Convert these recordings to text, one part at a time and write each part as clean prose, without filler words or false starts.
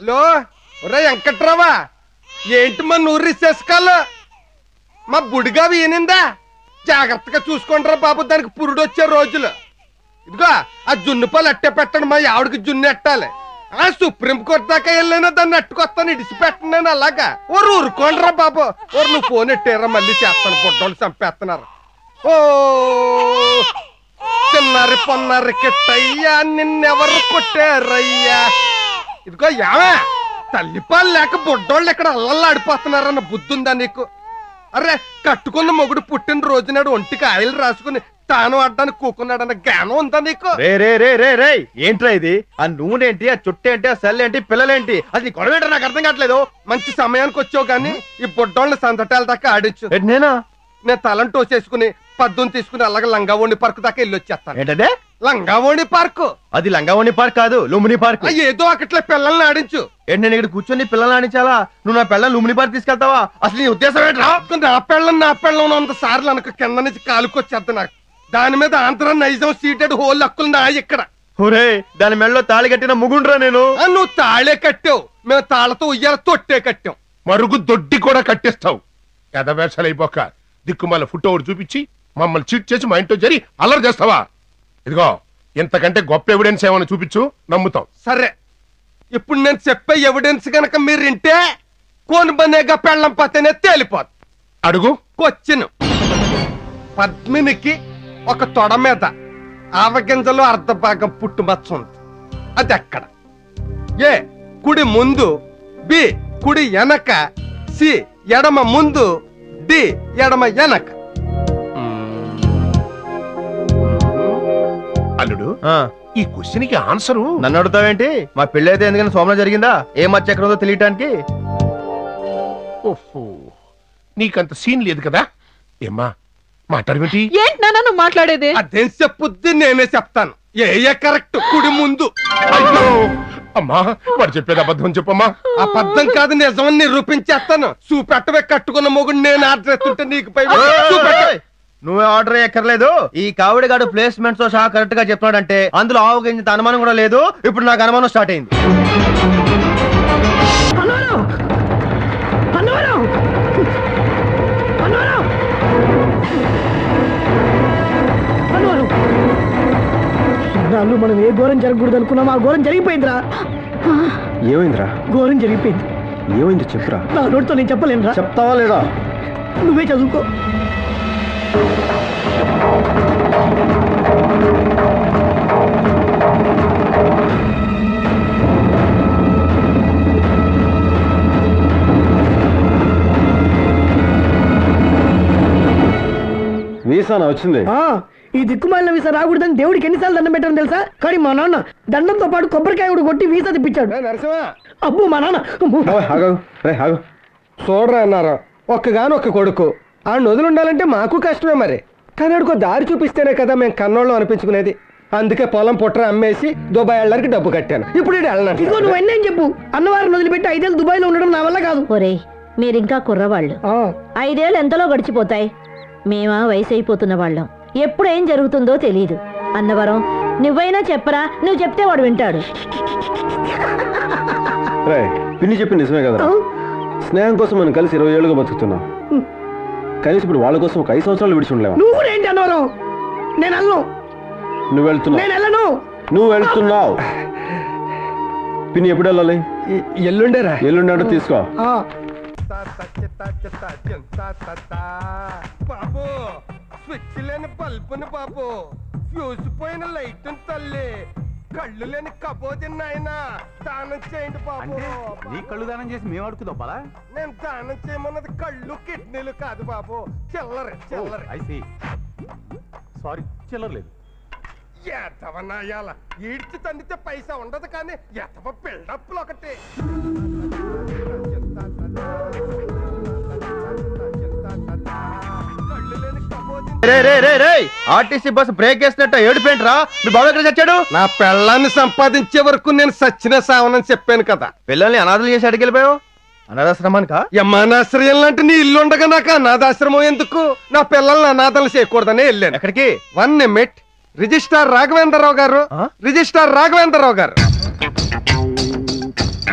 Hello ఒరే వెంకట్రావా, ఏంటి మా నూరు రిసేసుకోవాలి? మా బుడిగా వీనిందా? జాగ్రత్తగా చూసుకుంటారా బాబు, దానికి పురుడు వచ్చే రోజులు. ఇదిగో ఆ జున్నుపాలు అట్టే పెట్టండి, మా ఆవిడకి జున్ను ఎట్టాలి. ఆ సుప్రీంకోర్టు దాకా వెళ్ళైనా దాన్ని అట్టుకొస్తాను, ఇడిచిపెట్టను నేను అలాగా. ఓరు ఊరుకోండిరా బాబు. ఓరు నువ్వు ఫోన్ ఎట్టారా, మళ్ళీ చేస్తాను, బుడ్డోళ్ళు చంపేస్తున్నారు. ఓ చిన్నారి పొన్నారి కిట్టయ్యా, నిన్నెవరు కొట్టారయ్యా? ఇదిగో యావే, తల్లిపాలు లేక బుడ్డోళ్ళు ఇక్కడ అల్లల్లాడిపోతున్నారన్న బుద్ధి ఉందా నీకు? అరే కట్టుకున్న మొగుడు పుట్టిన రోజునాడు ఒంటికి ఆయిల్ రాసుకుని తాను ఆడడానికి కూకున్నాడన్న జ్ఞానం ఉందా నీకు? రే ఏంట్రా ఇది? ఆ నూనె ఏంటి, ఆ చుట్టూ ఏంటి, ఆ సెల్ ఏంటి, పిల్లలేంటి? అది నీ గొడవ ఏంటో నాకు అర్థం కావట్లేదు. మంచి సమయానికి వచ్చావు గానీ ఈ బుడ్డోళ్ళని సందటాల దాకా ఆడించు. నేనా? నేను తలం టోసేసుకుని పద్దుని తీసుకుని అలాగే లంగావోణి పార్క్ దాకా వెళ్ళి వచ్చేస్తాను. ఏంటంటే? లంగావోణి పార్కు. అది లంగావోణి పార్క్ కాదు, లుంబిని పార్క్. ఏదో అక్కట్లే పిల్లల్ని ఆడించు. ఏంటి నేను ఇక్కడ కూర్చొని పిల్లల్ని ఆడించాలా? నువ్వు నా పిల్లల్ని లుంబిని పార్క్ తీసుకెళ్తావా? అసలు నీ ఉద్దేశం ఏంట్రా? నా పెళ్ళం అంత సార్లు అనక కింద నుంచి కాలుకొచ్చేద్దు నాకు. దాని మీద ఆంధ్ర నైజం సీటెడ్ హోల్ హక్కులు నా ఇక్కడ. ఒరే దాని మెడలో తాళి కట్టిన ముగుండ్రా నేను. నువ్వు తాళే కట్టావు, మేము తాళతో ఉయ్యాల తొట్టే కట్టాం. మరుగు దొడ్డి కూడా కట్టిస్తావు. ఎదవేషాలు అయిపోక దిక్కుమాల ఫుట్ ఓవర్ చూపించి మమ్మల్ని చీట్ చేసి మా ఇంట్లో జరి అల్లరి చేస్తావా? ఇదిగో ఇంతకంటే గొప్ప ఎవిడెన్స్ ఏమైనా చూపించు, నమ్ముతాం. సరే, ఇప్పుడు నేను చెప్పే ఎవిడెన్స్ గనక మీరు వింటే కోని బనేగా పెళ్ళం పతనే తేలిపోదు. అడుగు. కొచ్చిను పద్మినికి ఒక తొడ మీద ఆవగింజలో అర్ధ భాగం పుట్టుమచ్చ ఉంది. అది ఎక్కడ? ఏ కుడి ముందు, బి కుడి వెనక, సి ఎడమ ముందు, డి ఎడమ వెనక. అల్లుడు, ఈ క్వశ్చన్ కి ఆన్సరు నన్ను అడుగుతావేంటి? మా పెళ్లి అయితే ఎందుకని సోమన జరిగిందా? ఏ మచ్చ ఎక్కడ ఉందో తెలియటానికి. ఓహో, నీకంత సీన్ లేదు కదా. ఏమ్మా మాట్లాడేంటి? ఏంటి నాన్న నువ్వు మాట్లాడేది? అదేం చెప్పుద్ది, నేనే చెప్తాను. ఏ కరెక్ట్? కుడి ముందు. అయ్యో అమ్మా, వాడు చెప్పేది అబద్ధం చెప్పమ్మా. అబద్ధం కాదు, నిజమని నిరూపించేస్తాను. చూపెట్టవే, కట్టుకున్న మొగుడు నేను ఆర్డర్ ఎత్తుంటే నీకు పై నువ్వే ఆర్డర్ ఎక్కర్లేదు. ఈ కావిడిగాడు ప్లేస్మెంట్స్ తో సహా కరెక్ట్ గా చెప్తున్నాడంటే అందులో ఆవగించే అనుమానం కూడా లేదు. ఇప్పుడు నాకు అనుమానం స్టార్ట్ అయింది. మనం ఏ ఘోరం జరగకూడదు అనుకున్నాం, ఆ ఘోరం జరిగిపోయిందిరా. ఏమైందిరా? ఘోరం జరిగిపోయింది. ఏమైంది చెప్పురా. నా నోటితో నేను చెప్పలేనురా. చెప్తావా లేదా? నువ్వే చదువుకో. వీసానా వచ్చింది? ఈ దిక్కుమాలిన వీసా రాకూడదని దేవుడికి ఎన్నిసార్లు దండం పెట్టాను తెలుసా? కానీ మా నాన్న దండంతో పాటు కొబ్బరికాయ కూడా కొట్టి వీసా తెప్పించాడు. నరసింహ, అబ్బో మా నాన్న. చూడరా అన్నారు, ఒక్కగానొక్క కొడుకు. ఆ నదులు ఉండాలంటే మాకు కష్టమే మరి. కానీ ఆడికో దారి చూపిస్తేనే కదా మేము కన్నోళ్ళం అనిపించుకునేది. అందుకే పొలం పుట్ర అమ్మేసి దుబాయ్ వెళ్ళడానికి డబ్బు కట్టాను. ఇప్పుడు ఇదిగో నువ్వు ఎన్నేం చెప్పు, అన్నవారిని వదిలిపెట్టి 5 ఏళ్ళు దుబాయ్ లో ఉండడం నా వల్ల కాదు. ఒరేయ్, మీరింకా కుర్రవాళ్ళు. 5 ఏళ్ళు ఎంతలో గడిచిపోతాయి. మేమా వయసు అయిపోతున్న వాళ్ళం. ఎప్పుడు ఏం జరుగుతుందో తెలీదు. అన్నవరం, నువ్వైనా చెప్పరా? నువ్వు చెప్తే వాడు వింటాడు. పిన్ని చెప్పి నిజమే కదా. స్నేహం కోసం మనం కలిసి 20 ఏళ్ళుగా బతుకుతున్నాం. కనీసం ఇప్పుడు వాళ్ళ కోసం ఒక 5 సంవత్సరాలు విడిచి ఉండలేవా? నువ్వు ఏంటి అన్నవరం? నేను వెళ్ళను. నువ్వు వెళ్తున్నావు. నేను వెళ్ళను. నువ్వు వెళ్తున్నావు. పిన్ని ఎప్పుడు వెళ్ళాలి? ఎల్లుండేరా. ఎల్లుండే తీసుకో. బాబు స్విచ్ లేని బల్బుని బాబు, ఫ్యూజ్ పోయిన లైట్ తల్లి, కళ్ళు లేని కబోది నాయన, దానం చేయండి బాబు. నీ కళ్ళు దానం చేసి మేము అడుగుదాం బాలా. నేను దానం చేయమన్నది కళ్ళు కిడ్నీలు కాదు బాబు, చిల్లరే చిల్లరే. సారీ, చిల్లరలేదు. ఎతవనాయాల ఈడ్చి తండితే పైసా ఉండదు, కానీ ఎతవ బిల్డప్లు ఒకటి. ఆర్టీసీ బస్సు బ్రేక్ వేసినట్టు ఏడుపేంట్రా? మీ బాబు ఎక్కడ చచ్చాడు? నా పెళ్ళాన్ని సంపాదించే వరకు నేను సచ్చిన సావనని చెప్పాను కదా. పిల్లల్ని అనాథలు చేసి అడిగిపోయావు. అనాథాశ్రమానికా? యమానాశ్రయం లాంటి నీ ఇల్లు ఉండగా నాకు అనాథాశ్రమం ఎందుకు? నా పిల్లల్ని అనాథలు చేయకూడదని వెళ్ళాను. ఎక్కడికి? 1 నిమిట్. రిజిస్ట్రార్ రాఘవేంద్రరావు గారు, రిజిస్ట్రార్ రాఘవేంద్రరావు గారు.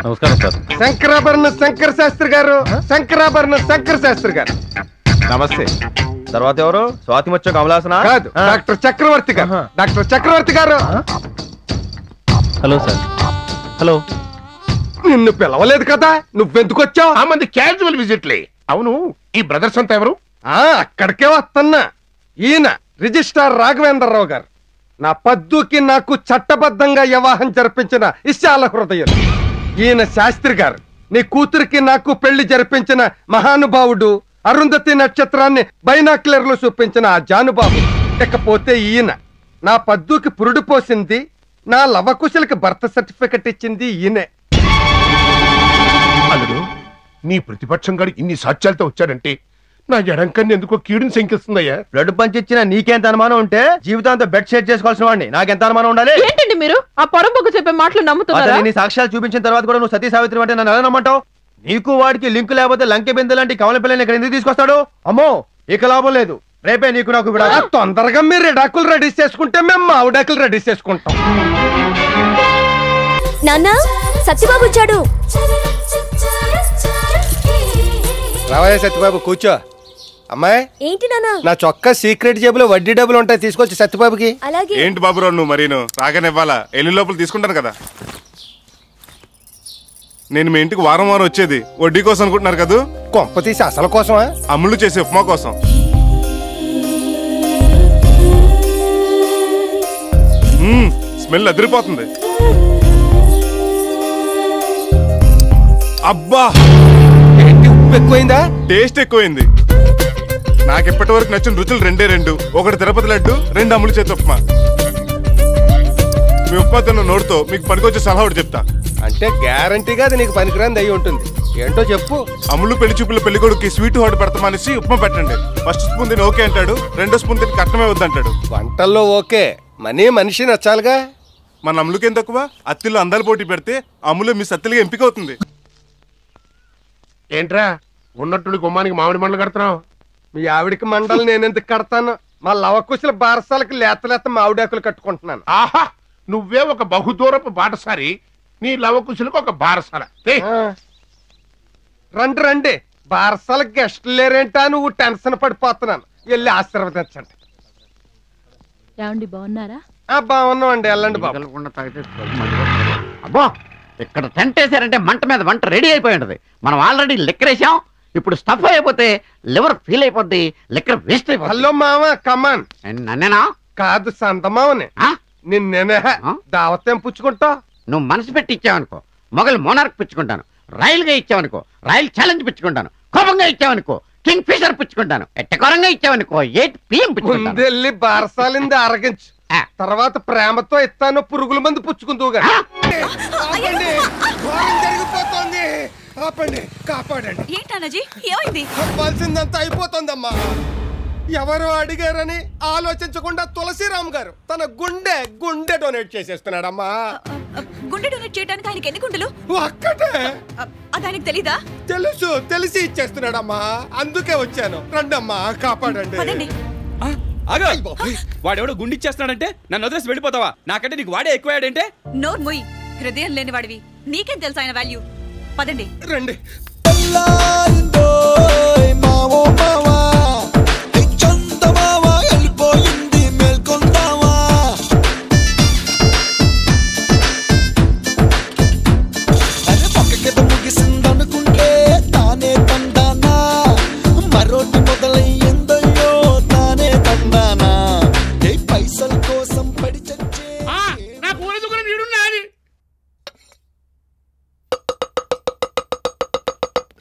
నమస్కారం సార్. శంకరాభరణ శంకర శాస్త్రి గారు, శంకరాభరణ శంకర శాస్త్రి గారు. నమస్తే. తర్వాత ఎవరు? స్వాతి ముచ్చ కమలాసన కాదు, డాక్టర్ చక్రవర్తి గారు. డాక్టర్ చక్రవర్తి గారు. Hello sir. హలో. నిన్ను పిలవలేదు కదా, నువ్వెందుకు వచ్చావు? ఆ మంది క్యాజువల్ విజిట్లే. అవును, ఈ బ్రదర్స్ అంతా ఎవరు? అక్కడికే వస్తున్నా. ఈయన రిజిస్ట్రార్ రాఘవేంద్రరావు గారు. నా పద్దుకి నాకు చట్టబద్ధంగా వివాహం జరిపించిన విశాల హృదయం. ఈయన శాస్త్రి గారు. నీ కూతురికి నాకు పెళ్లి జరిపించిన మహానుభావుడు. అరుంధతి నక్షత్రాన్ని బైనాక్యులర్లో చూపించిన ఆ జానుబాబు. ఇకపోతే ఈయన నా పద్దుకి పురుడు పోసింది, నా లవకుశలకి బర్త్ సర్టిఫికెట్ ఇచ్చింది ఈయనే. అల్లుడు, నీ ప్రతిపక్షం గారు ఇన్ని సాక్ష్యాలతో వచ్చాడంటే నా ఎడంకన్ని ఎందుకో కీడుని శంకిస్తుందయ్యా. బ్లడ్ పంచి ఇచ్చిన నీకెంత అనుమానం ఉంటే జీవితాంతో బెడ్ షేర్ చేసుకోవాల్సిన వాడిని నాకెంత అనుమానం ఉండాలి? ఏంటండి మీరు ఆ పొరబొగ్గు చెప్పే మాటలు నమ్ముతున్నారా? నీ సాక్ష్యాలు చూపించిన తర్వాత కూడా నువ్వు సతీ సావిత్రి అంటే నన్ను ఎలా నమ్మంటావు? నీకు వాడికి లింక్ లేకపోతే లంకె బిందె లాంటి కమల పిల్లని ఇక్కడ ఎందుకు తీసుకొస్తాడు? అమ్మో, ఇక లాభం లేదు. రేపే నీకు నాకు విడాకులు. తొందరగా మీరు రెడాకులు రెడీ చేసుకుంటే మేము మావిడాకులు రెడీ చేసుకుంటాం. నాన్న, సత్యబాబు వచ్చాడు. రావయ్య సత్యబాబు, కూర్చో. అమ్మాయి, ఏంటి నాన్న? నా చొక్కా సీక్రెట్ జేబులో వడ్డీ డబ్బులు ఉంటాయి, తీసుకొచ్చి సత్యబాబుకి. అలాగే. ఏంటి బాబురావు నువ్వు మరీను రాగానివ్వాలా? ఎల్లు లోపల తీసుకుంటాను కదా. నేను మీ ఇంటికి వారం వారం వచ్చేది వడ్డీ కోసం అనుకుంటున్నారు కదా? కొంప తీసి అసలు కోసమా? అమ్ముళ్ళు చేసే ఉప్మా కోసం. స్మెల్ అదిరిపోతుంది. అబ్బా, ఏంటి ఉప్పు ఎక్కువైందా? టేస్ట్ ఎక్కువైంది. నాకు ఇప్పటి వరకు నచ్చిన రుచులు రెండే రెండు. ఒకటి తిరుపతి లడ్డు, రెండు అమ్ములు చేతి ఉప్మా. మీ ఉప్మా తిన్న నోటితో మీకు పనికొచ్చే సలహా ఒకటి చెప్తా. అంటే గ్యారంటీగా అది నీకు పనికిరాంది అయి ఉంటుంది. ఏంటో చెప్పు. అమ్ములు పెళ్లి చూపుల పెళ్లి కొడుకు స్వీట్ హాట్ పెడతామనేసి ఉప్మా పెట్టండి. ఫస్ట్ స్పూన్ తిని ఓకే అంటాడు, రెండో స్పూన్ తిని కట్టమే వద్దంటాడు. వంటల్లో ఓకే, మనిషి నచ్చాలిగా. మన అమ్ములకేం తక్కువ? అత్తిల్లో అందాలు పోటీ పెడితే అమ్ములు మీ సత్తిలుగా ఎంపిక అవుతుంది. ఏంట్రా ఉన్నట్టుండి గుమ్మానికి మామిడి మండలు కడుతున్నావు? మీ ఆవిడికి మండలు నేనెందుకు కడతాను? మా లవకుశల బారసాలకి లేత మావిడాకులు కట్టుకుంటున్నాను. ఆహా, నువ్వే ఒక బహుదూరపు బాటసారి, నీ లవకుశలకు ఒక బారసాల. రండి రండి, బారసాలకు గెస్టులు లేరేంటా? నువ్వు టెన్షన్ పడిపోతున్నాను. వెళ్ళి ఆశీర్వదించండి. ఏమండి బాగున్నారా? బాగున్నాం అండి, వెళ్ళండి బాబు. అబ్బో, ఇక్కడ టెంట్ వేసారంటే మంట మీద వంట రెడీ అయిపోయి ఉంటది. మనం ఆల్రెడీ లిక్కర్ వేసాం. ఇప్పుడు స్టఫ్ అయిపోతే లివర్ ఫీల్ అయిపోద్ది, లిక్కర్ వేస్ట్ అయిపోద్ది. హలో మామ, కమాన్. నన్నేనా? కాదు, సంతమావని. నిన్నేనే దావతేం పుచ్చుకుంటావు? నువ్వు మనసు పెట్టి ఇచ్చావనుకో మొగలు మోనార్క్ పుచ్చుకుంటాను. రైలుగా ఇచ్చావనుకో రైల్ ఛాలెంజ్ పుచ్చుకుంటాను. కోపంగా ఇచ్చావనుకో కింగ్ ఫిషర్ పుచ్చుకుంటాను. ఎట్టకోరంగా ఇచ్చావనుకో 8 PM పుచ్చుకుంటాను. ముందెళ్ళి బారసాలింది అరగించు, తర్వాత ప్రేమతో ఇస్తాను పురుగుల మంది పుచ్చుకుందుగా. జరిగిపోతుంది, ఆపండి, కాపాడండి. ఏంటన్నజీ, ఏమైంది? అవ్వాల్సిందంతా అయిపోతుందమ్మా. ఎవరో అడిగారని ఆలోచించకుండా తులసిరామ్ గారు తన గుండె డొనేట్ చేసేస్తున్నాడమ్మా. గుండె డొనేట్ చేయడానికి ఆయనకి ఎన్ని గుండెలు? ఒక్కటే. అది ఆయనకి తెలీదా? తెలిసి ఇచ్చేస్తున్నాడమ్మా. అందుకే వచ్చాను. రండమ్మా, కాపాడండి. వాడెవడో గుండిచ్చేస్తున్నాడంటే నన్ను వదిలేసి వెళ్ళిపోతావా? నాకంటే నీకు వాడే ఎక్కువయ్యాడంటే? నోరు మొయ్, హృదయం లేని వాడివి. నీకేం తెలుసు ఆయన వాల్యూ? పదండి. రండి.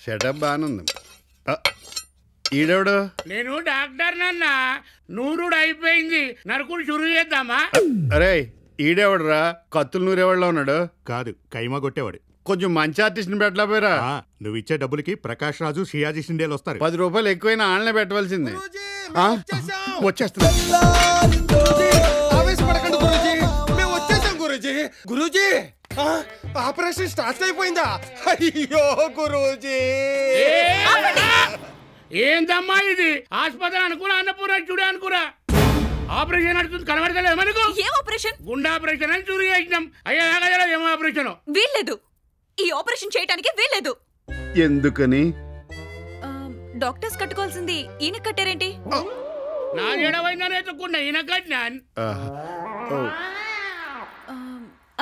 సెటప్ బానుంది. ఈడెవడు? నేను డాక్టర్ నాన్న. నూరుడు అయిపోయింది, నరుకులు చురు చేద్దామా? అరే, ఈడెవడురా? కత్తులు నూరేవాళ్ళలో ఉన్నాడు. కాదు, కైమా కొట్టేవాడు. కొంచెం మంచి ఆర్టిస్ట్ పెట్టలేపోయారా? నువ్వు ఇచ్చే డబ్బులకి ప్రకాష్ రాజు, షియాజీ షిండేలు వస్తారు. 10 రూపాయలు ఎక్కువైనా ఆన్లైన్ పెట్టవలసింది. వచ్చేస్తున్నా. ఆవేశపడకండి గురూజీ, మేము వచ్చేసాం గురూజీ. గురూజీ, ఆపరేషన్ స్టార్ట్ అయిపోయిందా? అయ్యో గురూజీ. ఏందమ్మా ఇది? ఆసుపత్రి అనుకురా, అన్నపూర చూడే అనుకురా. ఆపరేషన్ నడుతుంది, కనబడతలేదు మనకు. ఏం ఆపరేషన్? గుండె ఆపరేషన్ అని చూరు చేసినాం. అయ్యా ఏమో ఆపరేషన్ వీల్లేదు. ఈ ఆపరేషన్ చేయడానికి వీల్లేదు. ఎందుకని? డాక్టర్స్ కట్టుకోవాల్సింది ఈయన కట్టారేంటి? నా జడవైందని ఎత్తుకున్నా ఈయన కట్టినాను.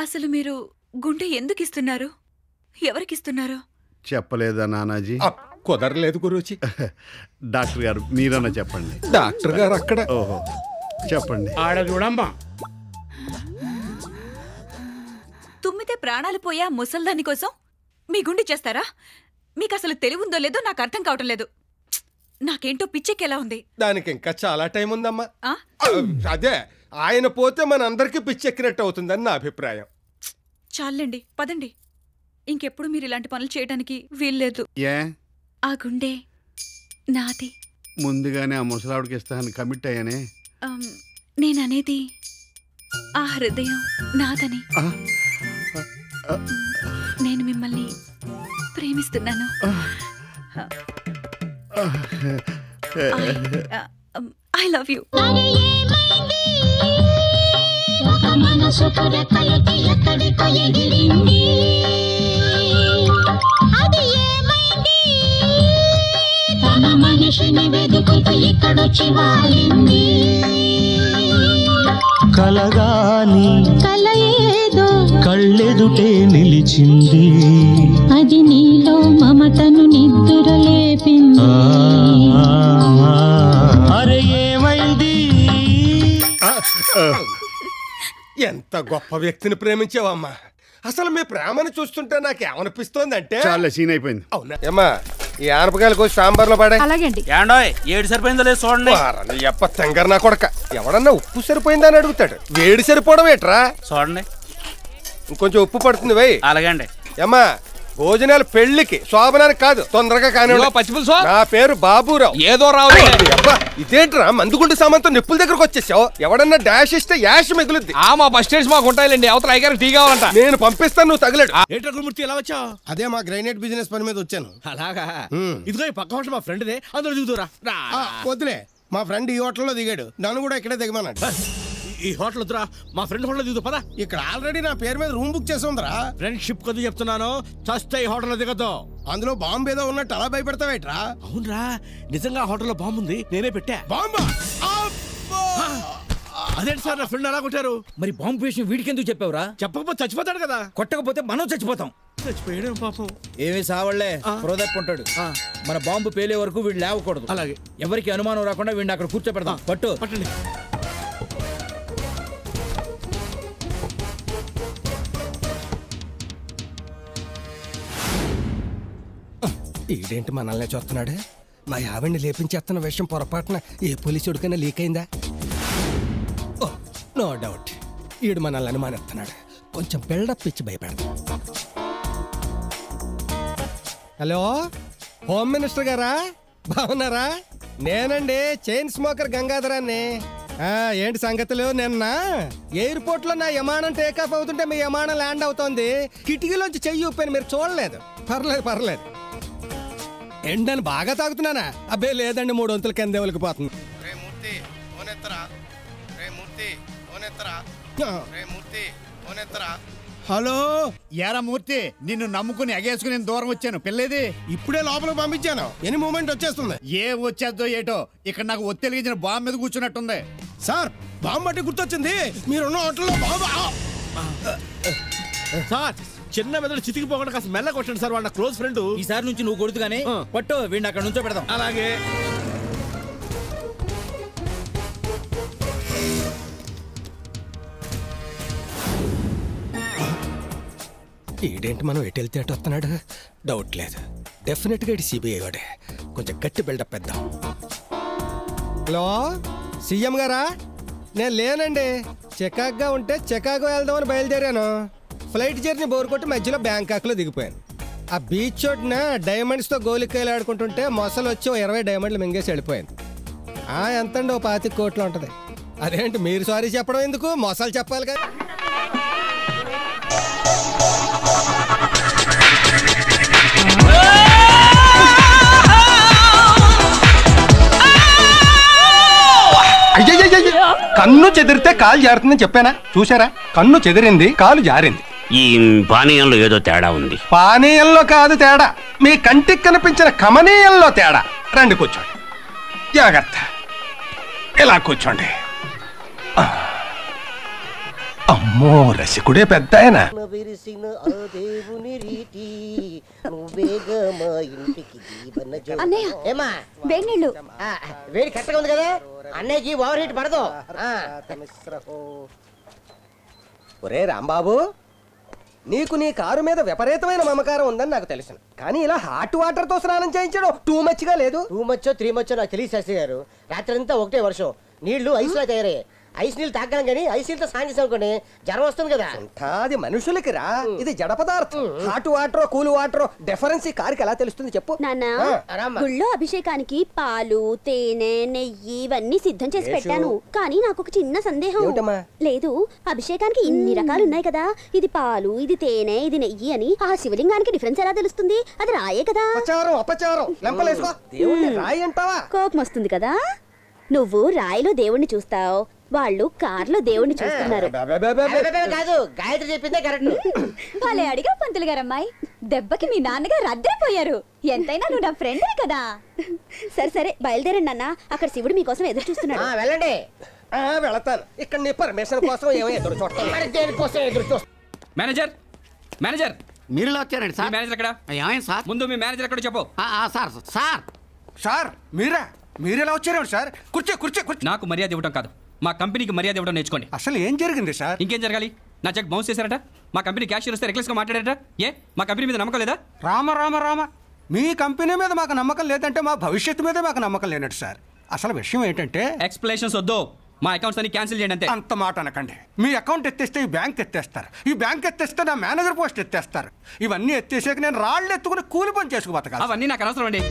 అసలు మీరు గుండె ఎందుకు ఇస్తున్నారు? ఎవరికిస్తున్నారు? చెప్పలేదా నానాజీ? కుదరలేదు గురూజీ. డాక్టర్ గారు మీరన్నా చెప్పండి. డాక్టర్ గారు అక్కడ. ఓహో చెప్పండి. ఆడ చూడమ్మా. తుమ్మితే ప్రాణాలు పోయా ముసల్దాని కోసం మీ గుండె చేస్తారా? మీకు అసలు తెలివుందో లేదో నాకు అర్థం కావటం లేదు. నాకేంటో పిచ్చెక్కేలా ఉంది. దానికి ఇంకా చాలా టైం ఉందమ్మా. అదే ఆయన పోతే మన అందరికీ పిచ్చెక్కినట్టు అవుతుందని నా అభిప్రాయం. చాలండి, పదండి. ఇంకెప్పుడు మీరు ఇలాంటి పనులు చేయడానికి వీల్లేదు. ఆ గుండె నాది. ముందుగానే ఆ ముసలావిడికి ఇస్తానని కమిట్ అయ్యానే. నేననేది ఆ హృదయం నాదని. నేను మిమ్మల్ని ప్రేమిస్తున్నాను. I love you. మనిషిని వెతుకుతూ ఇక్కడొచ్చి వాలింది. కలగాని కల ఏదో కళ్ళెదుటే నిలిచింది. అది నీలో మమతను నిద్ర లేపింది. అరే ఏమైంది? ఎంత గొప్ప వ్యక్తిని ప్రేమించావమ్మా. అసలు మీ ప్రేమను చూస్తుంటే నాకు ఏమనిపిస్తోందంటే చాలా సీన్ అయిపోయింది. అవునా ఏమ్మా? ఈ ఆనపకాయలు కోసి సాంబార్లో పడే. అలాగండి. ఏడు సరిపోయిందో లేదు చూడండి. ఎప్ప తెంగర్ నా కొడక. ఎవడన్నా ఉప్పు సరిపోయిందా అని అడుగుతాడు. వేడి సరిపోవడం ఏట్రా? చూడండి ఇంకొంచెం ఉప్పు పడుతుంది వై. అలాగండి. ఏమ్మా భోజనాలు పెళ్లికి శోభనానికి కాదు, తొందరగా కానీ. నా పేరు బాబురావు. ఏదో రావు. ఇదేంట్రా మందుగుండు సామాన్తో నిప్పుల దగ్గరకు వచ్చేసావు? ఎవడన్నా డాష్ ఇస్తే యాష్ మిగులుద్ది. మా బస్ స్టేషన్ మాకు ఉంటాయిలేండి. అవతల అయ్యారు టీ కావాలంట. నేను పంపిస్తాను, నువ్వు తగలడు. ఏంటో గురుమూర్తి ఎలా వచ్చావు? అదే మా గ్రైనేట్ బిజినెస్ పని మీద వచ్చాను. అలాగా? ఇదిగో ఈ పక్క హోటల్ మా ఫ్రెండ్దే, అందరూ దిగుతురా. వద్దులే, మా ఫ్రెండ్ ఈ హోటల్లో దిగాడు, నన్ను కూడా ఇక్కడే దిగమన్నాడు. ఈ హోటల్ వద్దురా, మా ఫ్రెండ్ హోటల్ దిగుతూ పదా. ఇక్కడ ఆల్రెడీ నా పేరు మీద రూమ్ బుక్ చేసి ఉందిరా. ఫ్రెండ్షిప్ కొద్ది చెప్తున్నాను, చస్తే ఈ హోటల్ దిగద్దు. అందులో బాంబు ఏదో ఉన్నట్టు అలా భయపెడతావేట్రా? అవునరా, నిజంగా హోటల్లో బాంబు ఉంది, నేనే పెట్టా. బాంబా? అదేంటి సార్ నా ఫ్రెండ్ అలా కొట్టారు? మరి బాంబు విషయం వీడికి ఎందుకు చెప్పావురా? చెప్పకపోతే చచ్చిపోతాడు కదా. కొట్టకపోతే మనం చచ్చిపోతాం. చచ్చిపోయాడు పాపం. ఏమీ సావళ్లే, ప్రోదక్కుంటాడు. మన బాంబు పేలే వరకు వీడు లేవకూడదు. అలాగే. ఎవరికి అనుమానం రాకుండా వీడిని అక్కడ కూర్చోపెడదాం. పట్టండి. ఈడేంటి మనల్ని చూస్తున్నాడు? మా ఆవిడ్ని లేపించేస్తున్న విషయం పొరపాటున ఏ పోలీసుడికైనా లీక్ అయిందా? నో డౌట్ ఈడు మనల్ని అనుమానిస్తున్నాడు. కొంచెం బిల్డప్ ఇచ్చి భయపెడతాం. హలో, హోమ్ మినిస్టర్ గారా? బాగున్నారా? నేనండి, చైన్ స్మోకర్ గంగాధరాన్ని. ఏంటి సంగతులు? నిన్న ఎయిర్పోర్ట్ లో నా విమానం టేకాఫ్ అవుతుంటే మీ విమానం ల్యాండ్ అవుతోంది. కిటికీలోంచి చెయ్యి ఊపాను, మీరు చూడలేదు. పర్లేదు. ఎండని బాగా తాగుతున్నానా? అబ్బే లేదండి, 3 వంతుల కింద వెళ్ళిపోతుంది. హలో యారా మూర్తి, నిన్ను నమ్ముకుని ఎగేసుకుని దూరం వచ్చాను. పిల్లేది ఇప్పుడే లోపలికి పంపించాను. ఎనీ మూమెంట్ వచ్చేస్తుంది. ఏ వచ్చేద్దో ఏటో, ఇక్కడ నాకు ఒత్తెలిగించిన బాంబు మీద కూర్చున్నట్టుంది. సార్ బాంబు బట్టి గుర్తొచ్చింది, మీరున్న హోటల్లో బాంబు. సార్ చిన్న మెదడు చితికిపోకుండా కాస్త మెల్ల కొట్టండి సార్, వాళ్ళ క్లోజ్ ఫ్రెండ్. ఈసారి నుంచి నువ్వు కొడుతుగానే పట్టు, వీడిని అక్కడ నుంచో పెడదాం. అలాగే. ఈడేంటి మనం ఎటు వెళ్తే అటు వస్తున్నాడు? డౌట్ లేదు, డెఫినెట్ గా ఇటు సిబిఐ వాడే. కొంచెం గట్టి బిల్డప్ పెద్దాం. హలో సీఎం గారా? నేను లేనండి, చికాగ్గా ఉంటే చికాగో వెళ్దామని బయలుదేరాను. ఫ్లైట్ జర్నీ బోర్ కొట్టి మధ్యలో బ్యాంకాక్లో దిగిపోయాను. ఆ బీచ్ చోటున డైమండ్స్తో గోలికాయలు ఆడుకుంటుంటే మొసలు వచ్చి 20 డైమండ్లు మింగేసి వెళ్ళిపోయాను. ఎంతండి, 25 కోట్లు ఉంటుంది. అదేంటి మీరు సారీ చెప్పడం ఎందుకు, మొసలు చెప్పాలి కదా. కన్ను చెదిరితే కాలు జారుతుందని చెప్పానా? చూసారా, కన్ను చెదిరింది, కాలు జారింది. ఈ పానీయంలో ఏదో తేడా ఉంది. పానీయంలో కాదు తేడా, మీ కంటికి కనిపించిన కమనీయంలో తేడా. రండి కూర్చోండి. జాగ్రత్త, ఇలా కూర్చోండి. అమ్మో, రసికుడే పెద్ద ఆయన. వేడి కరెక్ట్గా ఉంది కదా, అన్నయ్యకి ఓవర్ హీట్ పడదు. ఒరే రాంబాబు, నీకు నీ కారు మీద విపరీతమైన మమకారం ఉందని నాకు తెలుసు, కానీ ఇలా హాట్ వాటర్ తో స్నానం చేయించడం టూ మచ్ గా లేదు? 2 మచ్చో 3 మచ్చో నాకు తెలియదు శాస్త్రి గారు. రాత్రంతా ఒకటే వర్షం, నీళ్లు ఐస్ లా తయారయ్యాయి. ఐస్ నీళ్ళు తాగలం కానీ ఐస్ నీళ్ళతో స్నానం చేసాం అనుకోండి జ్వరం వస్తుంది కదా. అది మనుషులకి రా, ఇది జడ పదార్థం. Hot water cool water difference ఈ కారుకి ఎలా తెలుస్తుంది చెప్పు నాన్న. గుళ్ళో అభిషేకానికి పాలు, తేనె, నెయ్యి ఇవన్నీ సిద్ధం చేసి పెట్టాను. కానీ నాకు ఒక చిన్న సందేహం. లేదు, అభిషేకానికి ఇన్ని రకాలు ఉన్నాయి కదా, ఇది పాలు, ఇది తేనె, ఇది నెయ్యి అని ఆ శివలింగానికి డిఫరెన్స్ ఎలా తెలుస్తుంది? అది రాయే కదా. అపచారం లెంపలేసుకో. దేవుణ్ణి రాయి అంటావా? కోపం వస్తుంది కదా. నువ్వు రాయిలో దేవుణ్ణి చూస్తావు, వాళ్ళు కార్లో దేవుణ్ణి చూస్తున్నారు. కాదు, గాయత్రి చెప్పిందే కరెక్ట్. భలే అడిగా పంతులు గారమ్మాయి, దెబ్బకి మీ నాన్నగారు అద్దరిపోయారు. ఎంతైనా నువ్వు నా ఫ్రెండే కదా. సరే సరే బయలుదేరండి అన్న, అక్కడ శివుడు మీకోసం ఎదురు చూస్తున్నాడు. వెళ్ళండి. వెళతాను. ఇక్కడ నీ పర్మిషన్ కోసం ఏమో ఎదురు చూస్తాను. దేనికోసం ఎదురు చూస్తాను? మేనేజర్, మేనేజర్, మీరు ఇలా వచ్చారండి సార్? మేనేజర్ ఎక్కడ? ఏమైంది సార్? ముందు మీ మేనేజర్ ఎక్కడ చెప్పు. సార్ సార్ సార్ మీరెలా వచ్చారు సార్? కూర్చో. నాకు మర్యాద ఇవ్వడం కాదు, మా కంపెనీకి మర్యాద ఇవ్వడం నేర్చుకోండి. అసలు ఏం జరిగింది సార్? ఇంకేం జరగాలి? నా చెక్ బౌన్స్ చేశారట, మా కంపెనీ క్యాషియర్ వస్తే రెక్లెస్ గా మాట్లాడారట. ఏ మా కంపెనీ మీద నమ్మకం లేదా? రామ మీ కంపెనీ మీద మాకు నమ్మకం లేదంటే మా భవిష్యత్తు మీద మాకు నమ్మకం లేనట్టు సార్. అసలు విషయం ఏంటంటే, ఎక్స్ప్లెనేషన్స్ వద్దు, మా అకౌంట్స్ అన్ని క్యాన్సిల్ చేయండి అంతే. అంత మాట అనకండి. మీ అకౌంట్ ఎత్తేస్తే ఈ బ్యాంక్ ఎత్తేస్తారు, ఈ బ్యాంక్ ఎత్తేస్తే నా మేనేజర్ పోస్ట్ ఎత్తేస్తారు. ఇవన్నీ ఎత్తేసాక నేను రాళ్ళు ఎత్తుకుని కూలి పని చేసుకు బతకాలి. అవన్నీ నాకు అనవసరం అండి.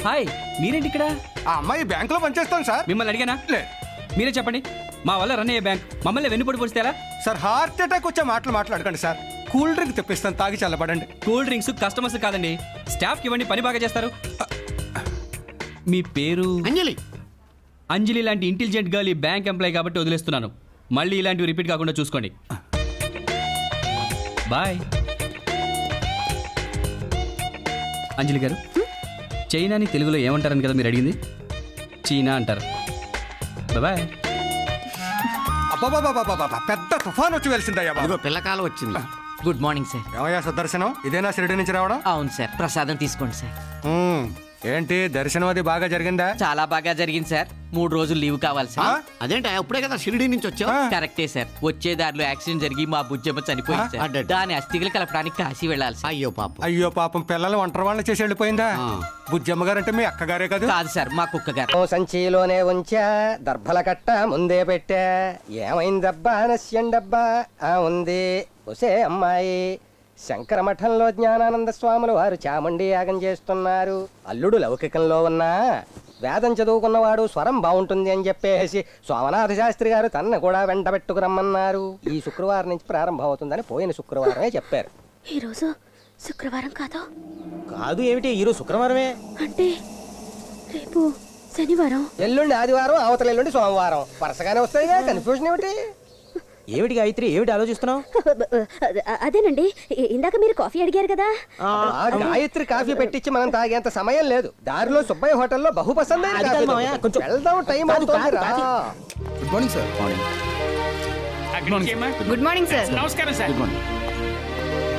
హాయ్, మీరేంటి ఇక్కడ? ఆ అమ్మాయి బ్యాంకులో పనిచేస్తాను సార్. మిమ్మల్ని అడిగానా? లేదు. మీరే చెప్పండి, మా వల్ల రన్ అయ్యే బ్యాంక్ మమ్మల్ని వెన్నుపడి పొడిస్తేలా? సార్, హార్ట్ అటాక్ వచ్చే మాటలు మాట్లాడకండి సార్. కూల్ డ్రింక్ తెప్పిస్తాను, తాగి చల్లబడండి. కూల్ డ్రింక్స్ కస్టమర్స్ కాదండి, స్టాఫ్కి ఇవ్వండి, పని బాగా చేస్తారు. మీ పేరు? అంజలి. అంజలి లాంటి ఇంటెలిజెంట్ గర్ల్ ఈ బ్యాంక్ ఎంప్లాయ్ కాబట్టి వదిలేస్తున్నాను. మళ్ళీ ఇలాంటివి రిపీట్ కాకుండా చూసుకోండి. బాయ్. అంజలి గారు, చైనాని తెలుగులో ఏమంటారని కదా మీరు అడిగింది? చీనా అంటారు. బాయ్. అబ్బాబాబాబాబా, పెద్ద తుఫాన్ వచ్చి వెలిసిందయ్యా. పిల్లకాలం వచ్చింది. Good morning sir. ఏమయ్యా సుదర్శనం, ఇదేనా షిరిడి నుంచి రావడం? అవును సార్. ప్రసాదం తీసుకోండి సార్. ఏంటి దర్శనం అది బాగా జరిగిందా? చాలా బాగా జరిగింది సార్. 3 రోజులు లీవ్ కావాలి సార్. అదేంటి అప్పుడే కదా షిరిడి నుంచి వచ్చావు? కరెక్టే సార్. వచ్చే దారిలో యాక్సిడెంట్ జరిగి మా బుజ్జమ్మ చనిపోయింది సార్. దాని అస్థికలు కలపడానికి కాశీ వెళ్ళాలి సార్. అయ్యో పాపం పిల్లలు ఒంటరి వాళ్ళని చేసి వెళ్ళిపోయిందా? బుజ్జమ్మ గారు అంటే మీ అక్కగారే కదా? కాదు సార్, మా కుక్క గారు. సంచిలోనే ఉంచా, దర్భల కట్ట ముందే పెట్టా, ఏమైందబ్బా నశ్యండబ్బా ఉంది. ఒసే అమ్మాయి, శంకర మఠంలో జ్ఞానానంద స్వాములు వారు చాముండి యాగం చేస్తున్నారు. అల్లుడు లౌకికంలో ఉన్నా వేదం చదువుకున్నవాడు స్వరం బాగుంటుంది అని చెప్పేసి సోమనాథ శాస్త్రి గారు తన్ను కూడా వెంట పెట్టుకురమ్మన్నారు. ఈ శుక్రవారం నుంచి ప్రారంభం అవుతుందని పోయిన శుక్రవారమే చెప్పారు. ఈ రోజు శుక్రవారం కాదు? కాదు ఏమిటి, ఈరోజు శుక్రవారమే అంటే రేపు శనివారం, ఎల్లుండి ఆదివారం, అవతల ఎల్లుండి సోమవారం. వరుసగానే వస్తాయిగా, కన్ఫ్యూజన్ ఏమిటి? ఏమిటి గాయత్రి, ఏమిటి ఆలోచిస్తున్నావు? అదేనండి, ఇందాక మీరు కాఫీ అడిగారు కదా. గాయత్రి కాఫీ పెట్టించి మనం తాగేంత సమయం లేదు. దారిలో సుబ్బయ్య హోటల్లో బహుపసందైన కొంచెం వెళ్దాం, టైం అవుతుంది. Good morning sir. Good morning sir. నమస్కారం సార్.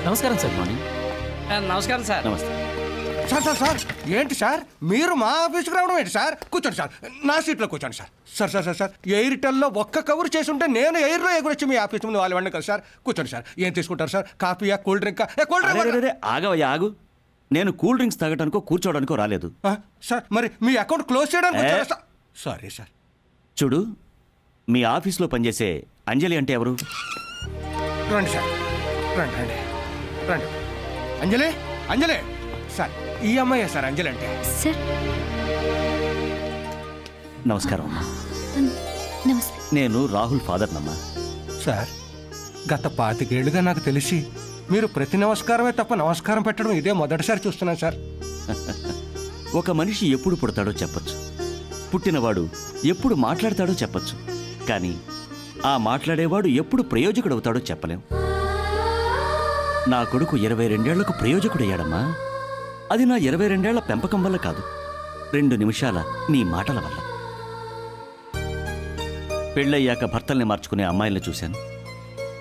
నమస్కారం సార్. మార్నింగ్. నమస్కారం సార్. నమస్తే సార్. ఏంటి సార్ మీరు మా ఆఫీస్కి రావడం ఏంటి సార్? కూర్చోండి సార్, నా సీట్లో కూర్చోండి సార్. సార్ ఎయిర్టెల్లో ఒక్క కవర్ చేసి ఉంటే నేను ఎయిర్లో ఎగురొచ్చి మీ ఆఫీస్ ముందు వాళ్ళు వండి కదా సార్. కూర్చోండి సార్. ఏం తీసుకుంటారు సార్? కాఫీయా, కూల్ డ్రింకా? ఆగవయ్యా ఆగు. నేను కూల్ డ్రింక్స్ తాగడానికో కూర్చోవడానికో రాలేదు సార్. మరి మీ అకౌంట్ క్లోజ్ చేయడానికి? Sorry sir. చూడు, మీ ఆఫీస్లో పనిచేసే అంజలి అంటే ఎవరు? రండి సార్, రండి. అంజలి సార్, ఈ అమ్మాయి సార్ అంజలి అంటే. సార్ నమస్కారం అమ్మా. నమస్తే. నేను రాహుల్ ఫాదర్ నమ్మా. సార్, గత 25 ఏళ్లుగా నాకు తెలిసి మీరు ప్రతి నమస్కారమే తప్ప నమస్కారం పెట్టడం ఇదే మొదటిసారి చూస్తున్నాను సార్. ఒక మనిషి ఎప్పుడు పుడతాడో చెప్పచ్చు, పుట్టినవాడు ఎప్పుడు మాట్లాడతాడో చెప్పచ్చు, కానీ ఆ మాట్లాడేవాడు ఎప్పుడు ప్రయోజకుడవుతాడో చెప్పలేం. నా కొడుకు 22 ఏళ్లకు ప్రయోజకుడయ్యాడమ్మా. అది నా 22 ఏళ్ల పెంపకం వల్ల కాదు, 2 నిమిషాల నీ మాటల వల్ల. పెళ్ళయ్యాక భర్తల్ని మార్చుకునే అమ్మాయిల్ని చూశాను,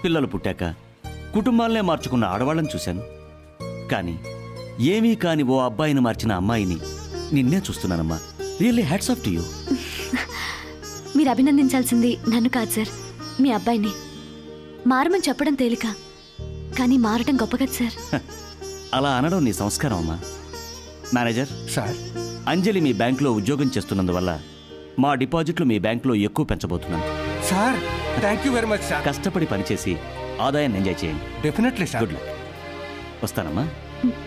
పిల్లలు పుట్టాక కుటుంబాలనే మార్చుకున్న ఆడవాళ్ళని చూశాను. కానీ ఏమీ కాని ఓ అబ్బాయిని మార్చిన అమ్మాయిని నిన్నే చూస్తున్నానమ్మా. Really hats off to you. మీరు అభినందించాల్సింది నన్ను కాదు సార్, మీ అబ్బాయిని. మారమని చెప్పడం తేలిక, కానీ మారటం గొప్ప కదా సార్. అలా అనడం నీ సంస్కారం అమ్మా. మేనేజర్ సార్, అంజలి మీ బ్యాంకులో ఉద్యోగం చేస్తున్నందువల్ల మా డిపాజిట్లు మీ బ్యాంకులో ఎక్కువ పెంచబోతున్నాను. Sir thank you very much sir. కష్టపడి పనిచేసి ఆదాయాన్ని ఎంజాయ్ చేయండి. Definitely sir. Good luck. వస్తానమ్మా.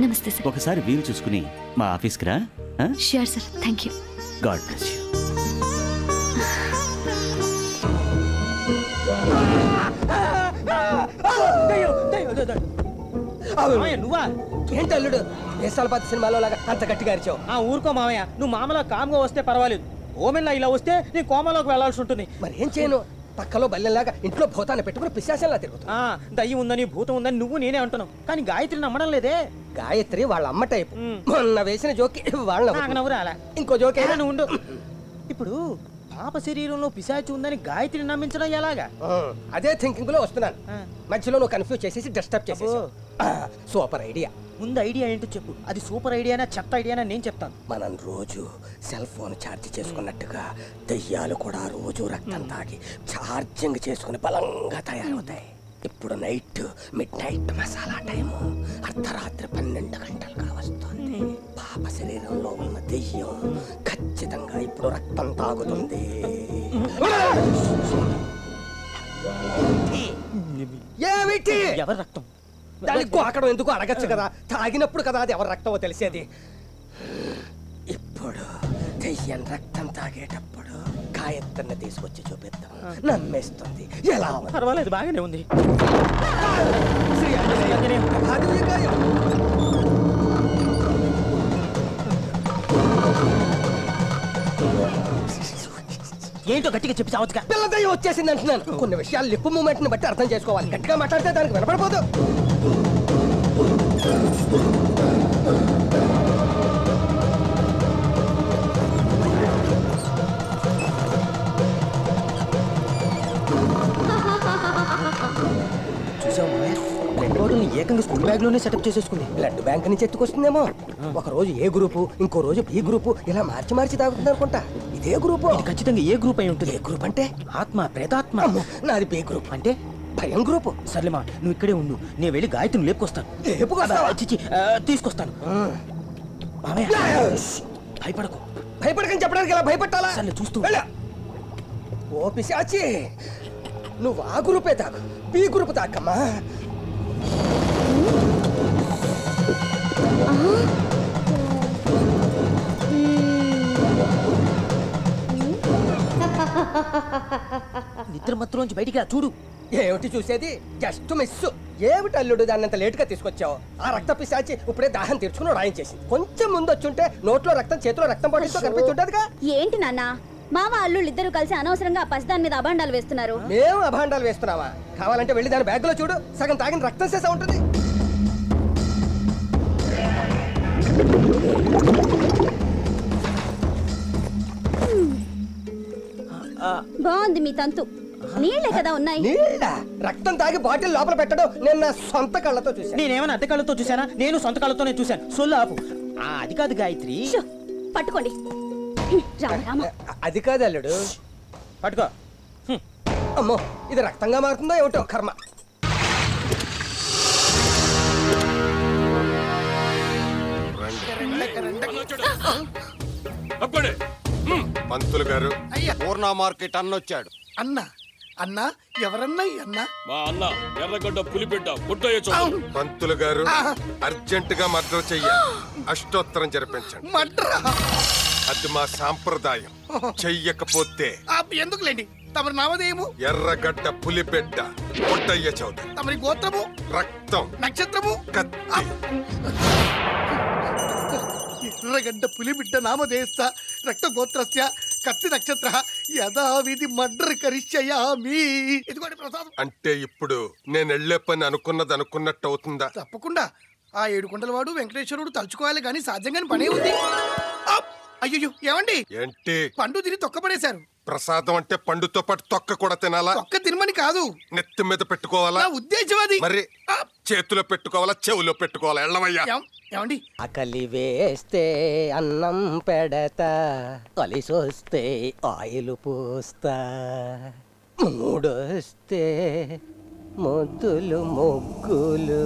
నమస్తే సార్. ఒకసారి వీలు చూసుకుని మా ఆఫీస్కి రా. Sure sir. Thank you. God bless you. నువ్వా ఏంటి అల్లుడు దేశాలపాతి సినిమాలో లాగా అంత గట్టిగా అరిచావు? ఊరుకో మామయ్య, నువ్వు మామలా కామ్గా వస్తే పర్వాలేదు. ఓమెన్లా ఇలా వస్తే నీ కోమలోకి వెళ్లాల్సి ఉంటుంది. మరి ఏం చేయను? పక్కలో బల్లెలాగా ఇంట్లో భూతాన్ని పెట్టుకుని పిశాచంలా తిరుగుతా. దయ్యం ఉందని భూతం ఉందని నువ్వు నేనే అంటున్నావు, కానీ గాయత్రి నమ్మడం లేదే. గాయత్రి వాళ్ళ అమ్మ టైపు. మొన్న వేసిన జోకి వాళ్ళ నవ్వురాలా. ఇంకో జోకే ఉండు. ఇప్పుడు పాప శరీరంలో పిశాచి ఉందని గాయత్రిని నమ్మించడం ఎలాగా? అదే థింకింగ్ లో వస్తున్నాను. మధ్యలో నువ్వు కన్ఫ్యూజ్ చేసేసి డిస్టర్బ్ చేసేసి. Super idea. ముందు ఐడియా ఏంటో చెప్పు. అది సూపర్ ఐడియానా చెత్త ఐడియానా నేను చెప్తాను. మనం రోజు సెల్ ఫోన్ ఛార్జ్ చేసుకున్నట్టుగా దెయ్యాలు కూడా రోజు రక్తం తాగి ఛార్జింగ్ చేసుకుని బలంగా తయారవుతాయి. ఇప్పుడు మిడ్ నైట్ మసాలా టైము అర్ధరాత్రి 12 గంటలుగా వస్తుంది. పాప శరీరంలో ఉన్న దెయ్యం ఖచ్చితంగా ఇప్పుడు రక్తం తాగుతుంది. ఏమిటి? ఎవరి రక్తం? దానికి గోకడం ఎందుకు అడగచ్చు కదా, తాగినప్పుడు కదా అది ఎవరి రక్తమో తెలిసేది. ఇప్పుడు దెయ్యం రక్తం తాగేటప్పుడు గాయత్రిని తీసుకొచ్చి చూపిద్దాం, నమ్మేస్తుంది. ఎలా? పర్వాలేదు, బాగానే ఉంది. ఏంటో గట్టిగా చెప్పి చావచ్చుగా. పిల్ల దయ్యం వచ్చేసింది అంటున్నాను. కొన్ని విషయాలు లిప్ మూమెంట్ ని బట్టి అర్థం చేసుకోవాలి. గట్టిగా మాట్లాడితే దానికి వినపడిపోదు. బ్లడ్ బాటిల్ ఏకంగా స్కూల్ బ్యాగ్ లోనే సెటప్ చేసేసుకుంది. బ్లడ్ బ్యాంక్ నుంచి ఎత్తుకొస్తుందేమో. ఒక రోజు ఏ గ్రూపు, ఇంకో రోజు బి గ్రూపు, ఇలా మార్చి మార్చి తాగుతుంది అనుకుంటా. ఇదే గ్రూపు. ఖచ్చితంగా ఏ గ్రూప్ అయి ఉంటుంది. ఏ గ్రూప్ అంటే? ఆత్మ, ప్రేతాత్మ. నాది బి గ్రూప్. అంటే భయం గ్రూపు. సర్లేమా, నువ్వు ఇక్కడే ఉండు, నేను వెళ్ళి గాయత్రిని లేపుకొస్తాను. చిచి తీసుకొస్తాను. భయపడకు. భయపడకని చెప్పడానికి ఎలా భయపట్టాలా? సర్లే చూస్తూ. ఓ పిశాచి, నువ్వు ఆ గ్రూపే తాగు, బి గ్రూప్ తాకమ్మా. నిద్ర మత్తులోంచి బయటికి రా, చూడు. ఏమిటి చూసేది? Just miss. ఏమిటి అల్లుడు దాన్ని అంత లేటుగా తీసుకొచ్చావు? ఆ రక్త పిశాచి ఇప్పుడే దాహం తీర్చుకుని రాయించేసింది. కొంచెం ముందు వచ్చుంటే నోట్లో రక్తం, చేతిలో రక్తం పడితో కనిపించుంటదిగా. ఏంటి నాన్న, మామ అల్లుళ్ళు ఇద్దరు కలిసి అనవసరంగా పసిదాని మీద అభాండాలు వేస్తున్నారు. మేము అభాండాలు వేస్తున్నావా? కావాలంటే వెళ్ళి దాని బ్యాగ్ లో చూడు, సగం తాగిన రక్తం చేసా ఉంటుంది. బాగుంది మీ తంతు. నీళ్లే కదా ఉన్నాయి. నీళ్ళ రక్తం తాగి బాటిల్ లోపల పెట్టడం నేను నా సొంత కళ్ళతో చూశాను. నేనేమైనా అద్దె కళ్ళతో చూసానా? నేను సొంత కళ్ళతోనే చూశాను. సొల్లు ఆపు. అది కాదు గాయత్రి. పట్టుకోండి. అది కాదు అల్లుడు. పట్టుకో. అమ్మో, ఇది రక్తంగా మారుతుందో ఏమిటో కర్మ. పంతులు గారు, పూర్ణ మార్కెట్ అన్నొచ్చాడు. అన్న ఎవరన్నా అన్న? మా అన్న ఎర్రగడ్డ పులిబిడ్డ పుట్టయ్య చౌదరి. పంతులు గారు, అర్జెంట్ గా మర్డర్ చెయ్యాలి. అష్టోత్తరం జరిపించండి. అది మా సాంప్రదాయం. చెయ్యకపోతే ఎందుకులేండి. తమరి నామధేయము? ఎర్రగడ్డ పులిబిడ్డ పుట్టయ్య చౌదరి. తమరి గోత్రము? రక్తం. నక్షత్రము? కత్తి. ఎర్రగడ్డ పులిబిడ్డ నామధేయస్థ రక్త గోత్రస్య కత్తి నక్షత్ర యథావిధి మర్డర్ కరిష్యయామి. ఇదిగోండి ప్రసాదం. అంటే ఇప్పుడు నేను వెళ్లే పని అనుకున్నది అనుకున్నట్టు అవుతుందా? తప్పకుండా. ఆ 7 కొండలవాడు వెంకటేశ్వరుడు తలుచుకోవాలి గాని సాధ్యంగాని పనే ఉంది. అయ్యో ఏమండి? ఏంటి? పండు తిని తొక్కపడేశారు. ప్రసాదం అంటే పండుతో పాటు తొక్క కూడా తినాలా? తొక్క తినమని కాదు, నెత్తి మీద పెట్టుకోవాలా? నా ఉద్దేశం అది. మరి చేతిలో పెట్టుకోవాలా, చెవులో పెట్టుకోవాలా? ఎళ్ళవయ్యా. ఏమండి? ఆకలి వేస్తే అన్నం పెడతా, కలిసొస్తే ఆయిలు పోస్తా, మూడొస్తే ముద్దులు ముగ్గులు.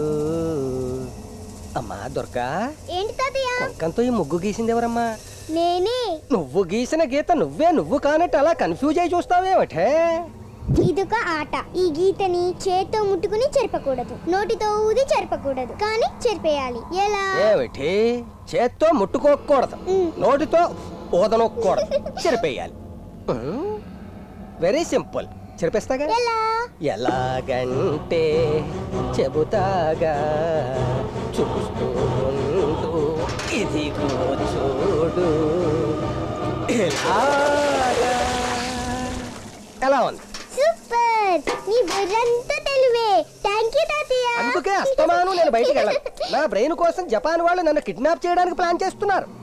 అమ్మా దుర్గా, ఏంటి తాతయ్య? కుంకంతో ఈ ముగ్గు గీసింది ఎవరమ్మా? నేనే. నువ్వు గీసిన గీత నువ్వు కానట్టు అలా కన్ఫ్యూజ్ అయి చూస్తావేమిటే? ఇదొక ఆట. ఈ గీతని చేత్తో ముట్టుకుని చెరపకూడదు, నోటితో ఊది చెరపకూడదు, కానీ చెరిపేయాలి. ఎలా? ఏమిటి? చేత్తో ముట్టుకోకూడదు, నోటితో ఊదనొక్కూడదు, చెరిపేయాలి. Very simple. చెరిపేస్తాగా? ఎలాగంటే చెబుతాగా, చూస్తూ ఉంటూ ఇదిగో చూడు. ఎలా ఉంది? సూపర్. నీ బుర్రంతా తెలివే. థాంక్యూ తాతయ్య. అందుకే అస్తమాను నేను బయటికి వెళ్ళను. నా బ్రెయిన్ కోసం జపాన్ వాళ్ళు నన్ను కిడ్నాప్ చేయడానికి ప్లాన్ చేస్తున్నారు.